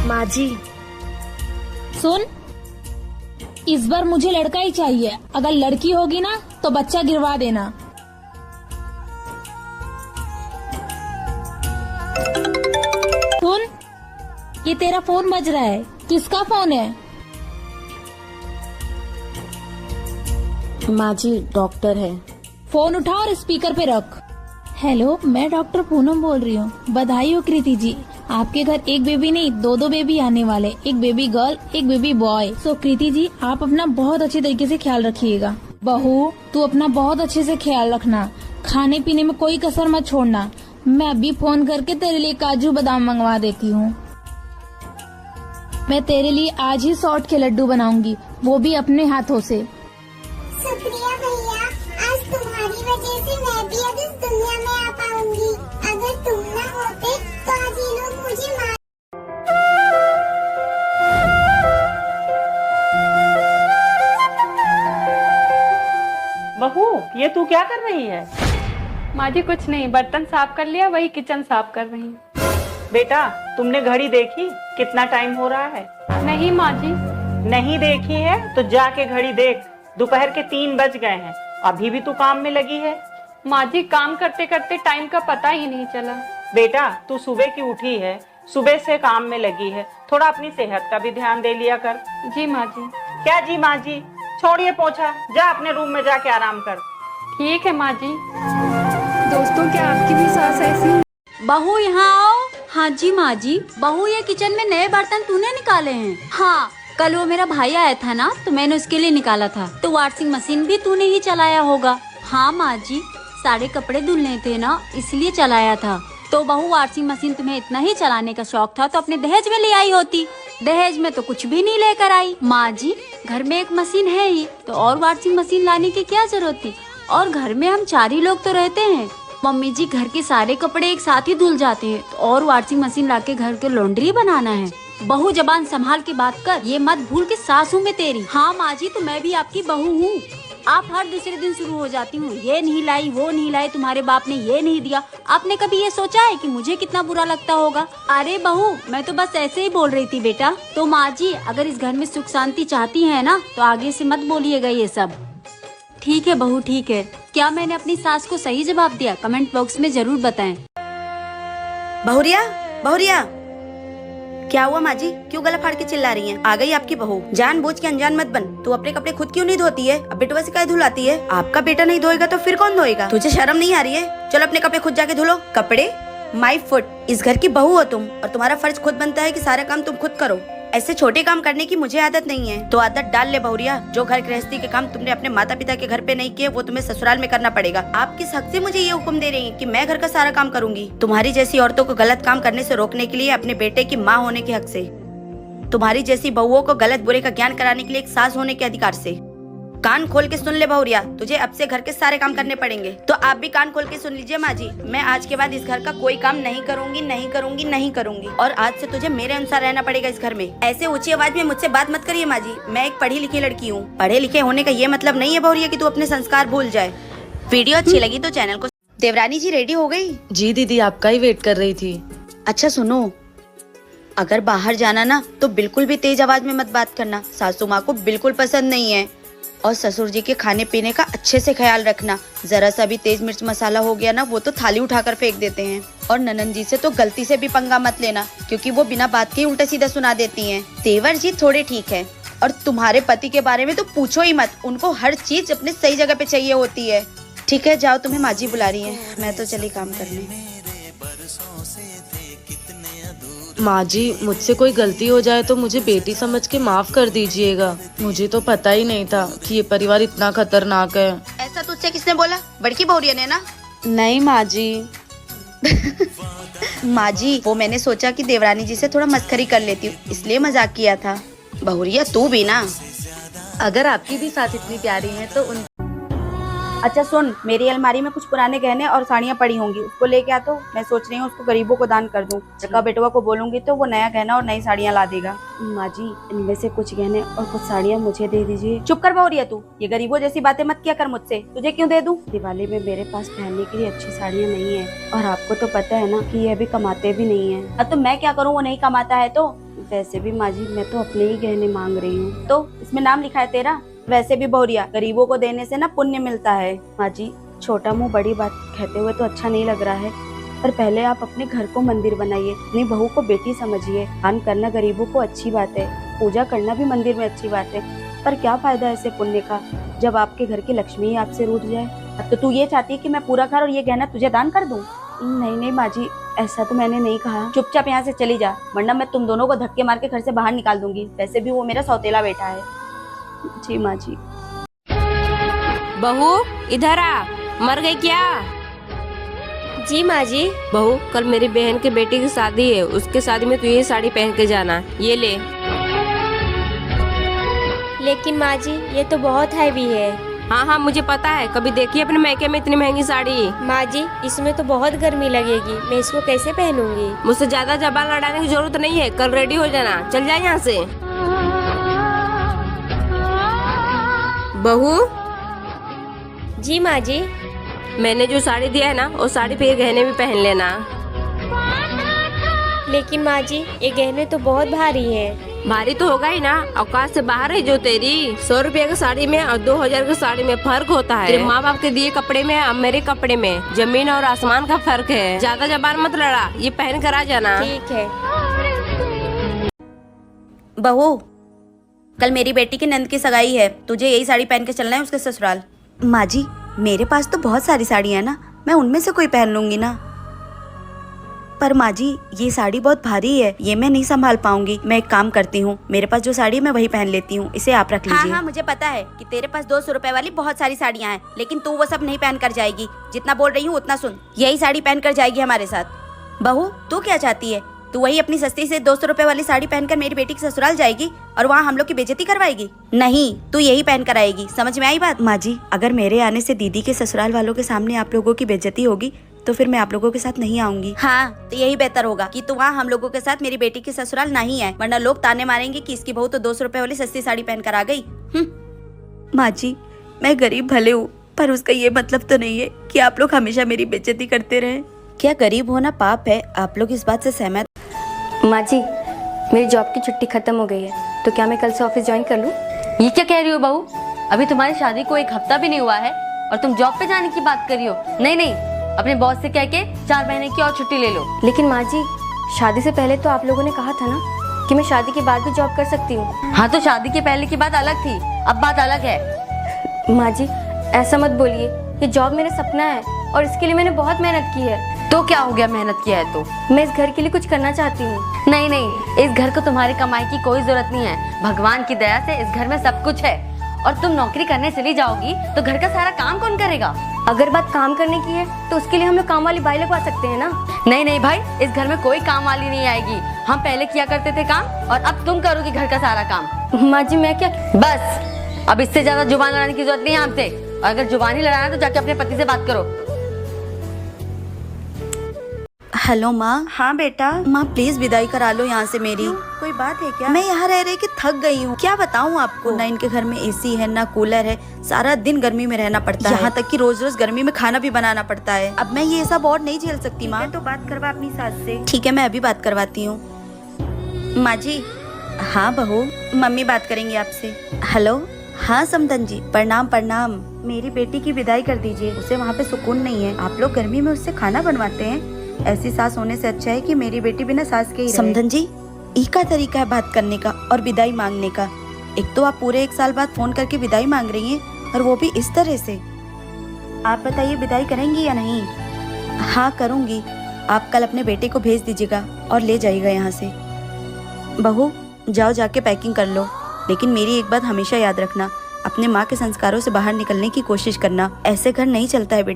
माँ जी। सुन, इस बार मुझे लड़का ही चाहिए। अगर लड़की होगी ना तो बच्चा गिरवा देना। सुन, ये तेरा फोन बज रहा है। किसका फोन है? माँ जी, डॉक्टर है। फोन उठा और स्पीकर पे रख। हेलो, मैं डॉक्टर पूनम बोल रही हूँ। बधाई हो कृति जी, आपके घर एक बेबी नहीं दो बेबी आने वाले। एक बेबी गर्ल, एक बेबी बॉय। सो कृति जी, आप अपना बहुत अच्छे तरीके से ख्याल रखिएगा। बहू, तू अपना बहुत अच्छे से ख्याल रखना। खाने पीने में कोई कसर मत छोड़ना। मैं अभी फोन करके तेरे लिए काजू बादाम मंगवा देती हूँ। मैं तेरे लिए आज ही सौंठ के लड्डू बनाऊंगी, वो भी अपने हाथों से। शुक्रिया भैया, आज तुम्हारी वजह से मैं भी अब इस दुनिया में आ पाऊंगी। अगर तुम न होते तो आज ये लोग मुझे मार। बहू, ये तू क्या कर रही है? माँ जी कुछ नहीं, बर्तन साफ कर लिया, वही किचन साफ कर रही हूँ। बेटा, तुमने घड़ी देखी कितना टाइम हो रहा है? नहीं माँ जी। नहीं देखी है तो जाके घड़ी देख। दोपहर के 3 बज गए हैं, अभी भी तू काम में लगी है। माँ जी, काम करते करते टाइम का पता ही नहीं चला। बेटा, तू सुबह की उठी है, सुबह से काम में लगी है, थोड़ा अपनी सेहत का भी ध्यान दे लिया कर। जी माँ जी। क्या जी माँ जी? छोड़िए पोछा, जा अपने रूम में जाके आराम कर। ठीक है माँ जी। दोस्तों, क्या आपकी भी सास ऐसी? बहू यहाँ आओ। हाँ जी माँ जी। बहू, ये किचन में नए बर्तन तूने निकाले हैं? हाँ, कल वो मेरा भाई आया था ना, तो मैंने उसके लिए निकाला था। तो वॉशिंग मशीन भी तूने ही चलाया होगा? हाँ माँ जी, सारे कपड़े धुलने थे ना, इसलिए चलाया था। तो बहू, वॉशिंग मशीन तुम्हें इतना ही चलाने का शौक था तो अपने दहेज में ले आई होती। दहेज में तो कुछ भी नहीं लेकर आई। माँ जी, घर में एक मशीन है ही तो और वॉशिंग मशीन लाने की क्या जरूरत थी? और घर में हम 4 ही लोग तो रहते हैं। मम्मी जी, घर के सारे कपड़े एक साथ ही धुल जाते हैं, तो और वॉशिंग मशीन लाके घर के लॉन्ड्री बनाना है। बहू, जबान संभाल के बात कर, ये मत भूल के सास हूँ मैं तेरी। हाँ माँ जी, तो मैं भी आपकी बहू हूँ। आप हर दूसरे दिन शुरू हो जाती हूँ, ये नहीं लाई, वो नहीं लाई, तुम्हारे बाप ने ये नहीं दिया। आपने कभी ये सोचा है कि मुझे कितना बुरा लगता होगा? अरे बहू, मैं तो बस ऐसे ही बोल रही थी बेटा। तो माँ जी, अगर इस घर में सुख शांति चाहती है ना, तो आगे से मत बोलिएगा ये सब। ठीक है बहू, ठीक है। क्या मैंने अपनी सास को सही जवाब दिया? कमेंट बॉक्स में जरूर बताएं। बहुरिया, बहुरिया, क्या हुआ माँ जी? क्यों गला फाड़ के चिल्ला रही हैं? आ गई आपकी बहू। जानबूझ के अनजान मत बन। तू अपने कपड़े खुद क्यों नहीं धोती है? अब बेटवा से क्या धुलाती है? आपका बेटा नहीं धोएगा तो फिर कौन धोएगा? तुझे शर्म नहीं आ रही है? चलो अपने कपड़े खुद जाके धुलो। कपड़े? My foot. इस घर की बहू हो तुम, और तुम्हारा फर्ज खुद बनता है कि सारा काम तुम खुद करो। ऐसे छोटे काम करने की मुझे आदत नहीं है, तो आदत डाल ले बहुरिया। जो घर गृहस्थी के काम तुमने अपने माता पिता के घर पे नहीं किए, वो तुम्हें ससुराल में करना पड़ेगा। आप किस हक से मुझे ये हुक्म दे रही हैं कि मैं घर का सारा काम करूंगी? तुम्हारी जैसी औरतों को गलत काम करने से रोकने के लिए, अपने बेटे की माँ होने के हक से, तुम्हारी जैसी बहुओं को गलत बुरे का ज्ञान कराने के लिए एक सास होने के अधिकार से। कान खोल के सुन ले बहुरिया, तुझे अब से घर के सारे काम करने पड़ेंगे। तो आप भी कान खोल के सुन लीजिए माँ जी, मैं आज के बाद इस घर का कोई काम नहीं करूंगी, नहीं करूंगी, नहीं करूंगी। और आज से तुझे मेरे अनुसार रहना पड़ेगा इस घर में। ऐसे ऊंची आवाज में मुझसे बात मत करिए माँ जी, मैं एक पढ़ी लिखी लड़की हूँ। पढ़े लिखे होने का ये मतलब नहीं है बहुरिया कि तू अपने संस्कार भूल जाए। वीडियो अच्छी लगी तो चैनल को। देवरानी जी रेडी हो गई? जी दीदी, आपका ही वेट कर रही थी। अच्छा सुनो, अगर बाहर जाना ना तो बिल्कुल भी तेज आवाज में मत बात करना, सासू माँ को बिल्कुल पसंद नहीं है। और ससुर जी के खाने पीने का अच्छे से ख्याल रखना। जरा सा भी तेज मिर्च मसाला हो गया ना, वो तो थाली उठाकर फेंक देते हैं। और ननन जी से तो गलती से भी पंगा मत लेना, क्योंकि वो बिना बात के उल्टा सीधा सुना देती हैं। तेवर जी थोड़े ठीक है, और तुम्हारे पति के बारे में तो पूछो ही मत, उनको हर चीज अपने सही जगह पे चाहिए होती है। ठीक है, जाओ, तुम्हें माँ जी बुला रही है, मैं तो चली काम करने। माँ जी, मुझसे कोई गलती हो जाए तो मुझे बेटी समझ के माफ कर दीजिएगा। मुझे तो पता ही नहीं था कि ये परिवार इतना खतरनाक है। ऐसा तुझसे किसने बोला? बड़की बहुरिया ने ना? नहीं माँ जी। माँ जी, वो मैंने सोचा कि देवरानी जी से थोड़ा मस्करी कर लेती हूँ, इसलिए मजाक किया था। बहुरिया तू भी ना। अगर आपकी भी सास इतनी प्यारी है तो उन। अच्छा सुन, मेरी अलमारी में कुछ पुराने गहने और साड़ियाँ पड़ी होंगी, उसको लेके आ। तो मैं सोच रही हूँ उसको गरीबों को दान कर दूँ। चक्का बेटवा को बोलूंगी तो वो नया गहना और नई साड़ियाँ ला देगा। माँ जी, इनमें से कुछ गहने और कुछ साड़ियाँ मुझे दे दीजिए। चुप कर बहुरिया तू, ये गरीबों जैसी बातें मत किया कर मुझसे। तुझे क्यों दे दूं? दिवाली में मेरे पास पहनने के लिए अच्छी साड़ियाँ नहीं है, और आपको तो पता है ना कि ये अभी कमाते भी नहीं है। तो मैं क्या करूँ, वो नहीं कमाता है तो वैसे भी माँ जी मैं तो अपने ही गहने मांग रही हूँ। तो इसमें नाम लिखा है तेरा? वैसे भी बहुरिया, गरीबों को देने से ना पुण्य मिलता है। माँ जी छोटा मुंह बड़ी बात कहते हुए तो अच्छा नहीं लग रहा है, पर पहले आप अपने घर को मंदिर बनाइए, अपनी बहू को बेटी समझिए। दान करना गरीबों को अच्छी बात है, पूजा करना भी मंदिर में अच्छी बात है, पर क्या फायदा ऐसे पुण्य का जब आपके घर की लक्ष्मी ही आपसे रूठ जाए। तो तू ये चाहती है कि मैं पूरा घर और ये गहना तुझे दान कर दूं? नहीं नहीं माँ जी, ऐसा तो मैंने नहीं कहा। चुपचाप यहाँ से चली जा, वरना मैं तुम दोनों को धक्के मार के घर से बाहर निकाल दूंगी। वैसे भी वो मेरा सौतेला बेटा है। जी माँ जी। बहू इधर आ, मर गई क्या? जी माँ जी। बहू कल मेरी बहन के बेटी की शादी है, उसके शादी में तू ये साड़ी पहन के जाना। ये ले। लेकिन माँ जी ये तो बहुत हैवी है। हाँ हाँ मुझे पता है, कभी देखी अपने मैके में इतनी महंगी साड़ी? माँ जी इसमें तो बहुत गर्मी लगेगी, मैं इसको कैसे पहनूंगी? मुझसे ज्यादा जबान लड़ाने की जरूरत नहीं है, कल रेडी हो जाना। चल जा यहाँ से। बहू। जी माँ जी। मैंने जो साड़ी दिया है ना, वो साड़ी फिर गहने भी पहन लेना। लेकिन माँ जी ये गहने तो बहुत भारी है। भारी तो होगा ही ना, औकात से बाहर है जो तेरी। 100 रुपए की साड़ी में और 2000 की साड़ी में फर्क होता है। तेरे माँ बाप के दिए कपड़े में और मेरे कपड़े में जमीन और आसमान का फर्क है। ज्यादा जबान मत लड़ा, ये पहन कर आ जाना। ठीक है। बहू कल मेरी बेटी की नंद की सगाई है, तुझे यही साड़ी पहन के चलना है उसके ससुराल। माँ जी मेरे पास तो बहुत सारी साड़ियाँ है ना, मैं उनमें से कोई पहन लूंगी ना। पर माँ जी ये साड़ी बहुत भारी है, ये मैं नहीं संभाल पाऊंगी। मैं एक काम करती हूँ, मेरे पास जो साड़ी है मैं वही पहन लेती हूँ, इसे आप रख लीजिए। हाँ मुझे पता है कि तेरे पास 200 रुपए वाली बहुत सारी साड़ियाँ हैं, लेकिन तू वो सब नहीं पहन कर जाएगी। जितना बोल रही हूँ उतना सुन, यही साड़ी पहन कर जाएगी हमारे साथ। बहू तू क्या चाहती है? तू वही अपनी सस्ती से 200 रुपए वाली साड़ी पहनकर मेरी बेटी के ससुराल जाएगी और वहाँ हम लोग की बेइज्जती करवाएगी? नहीं, तू यही पहन कर आएगी। समझ में आई बात? माँ जी अगर मेरे आने से दीदी के ससुराल वालों के सामने आप लोगों की बेइज्जती होगी तो फिर मैं आप लोगों के साथ नहीं आऊंगी। हाँ तो यही बेहतर होगा कि तू वहाँ हम लोगों के साथ मेरी बेटी के ससुराल नहीं आए, वरना लोग ताने मारेंगे कि इसकी बहू तो 200 रुपए वाली सस्ती साड़ी पहन कर आ गई। माँ जी मैं गरीब भले हूँ, पर उसका ये मतलब तो नहीं है कि आप लोग हमेशा मेरी बेइज्जती करते रहे। क्या गरीब होना पाप है? आप लोग इस बात से सहमत? माँ जी मेरी जॉब की छुट्टी खत्म हो गई है, तो क्या मैं कल से ऑफिस ज्वाइन कर लूँ? ये क्या कह रही हो बहू? अभी तुम्हारी शादी को 1 हफ्ता भी नहीं हुआ है और तुम जॉब पे जाने की बात कर रही हो? नहीं नहीं, अपने बॉस से कह के 4 महीने की और छुट्टी ले लो। लेकिन माँ जी शादी से पहले तो आप लोगों ने कहा था ना कि मैं शादी के बाद भी जॉब कर सकती हूँ। हाँ तो शादी के पहले की बात अलग थी, अब बात अलग है। माँ जी ऐसा मत बोलिए, ये जॉब मेरा सपना है और इसके लिए मैंने बहुत मेहनत की है। तो क्या हो गया मेहनत किया है तो? मैं इस घर के लिए कुछ करना चाहती हूँ। नहीं नहीं, इस घर को तुम्हारी कमाई की कोई जरूरत नहीं है। भगवान की दया से इस घर में सब कुछ है, और तुम नौकरी करने चली जाओगी तो घर का सारा काम कौन करेगा? अगर बात काम करने की है तो उसके लिए हम लोग काम वाली बाई लगवा सकते हैं ना। नहीं नहीं भाई, इस घर में कोई काम वाली नहीं आएगी। हम पहले किया करते थे काम और अब तुम करोगी घर का सारा काम। माँ जी मैं क्या? बस अब इससे ज्यादा जुबान लड़ाने की जरूरत नहीं है हमसे, और अगर जुबान ही लड़ाना तो जाके अपने पति से बात करो। हेलो माँ। हाँ बेटा। माँ प्लीज विदाई करा लो यहाँ से मेरी। कोई बात है क्या? मैं यहाँ रह के थक गई हूँ, क्या बताऊँ आपको। ना इनके घर में एसी है ना कूलर है, सारा दिन गर्मी में रहना पड़ता है। यहाँ तक कि रोज रोज गर्मी में खाना भी बनाना पड़ता है। अब मैं ये सब और नहीं झेल सकती माँ। तो बात करवा अपनी सास से। ठीक है मैं अभी बात करवाती हूँ। माँ जी। हाँ बहू, मम्मी बात करेंगी आपसे। हेलो। हाँ समदन जी, प्रणाम प्रणाम। मेरी बेटी की विदाई कर दीजिए, उसे वहाँ पे सुकून नहीं है। आप लोग गर्मी में उससे खाना बनवाते हैं, ऐसी सास होने से अच्छा है कि मेरी बेटी बिना सास के ही रहे। समदन जी एक का तरीका है बात करने का और विदाई मांगने का। एक तो आप पूरे 1 साल बाद फोन करके विदाई मांग रही हैं और वो भी इस तरह से। आप बताइए विदाई करेंगी या नहीं? हाँ करूँगी। आप कल अपने बेटे को भेज दीजिएगा और ले जाइएगा यहाँ से। बहू जाओ जाके पैकिंग कर लो, लेकिन मेरी एक बात हमेशा याद रखना, अपने माँ के संस्कारों से बाहर निकलने की कोशिश करना। ऐसे घर नहीं चलता है बेटा।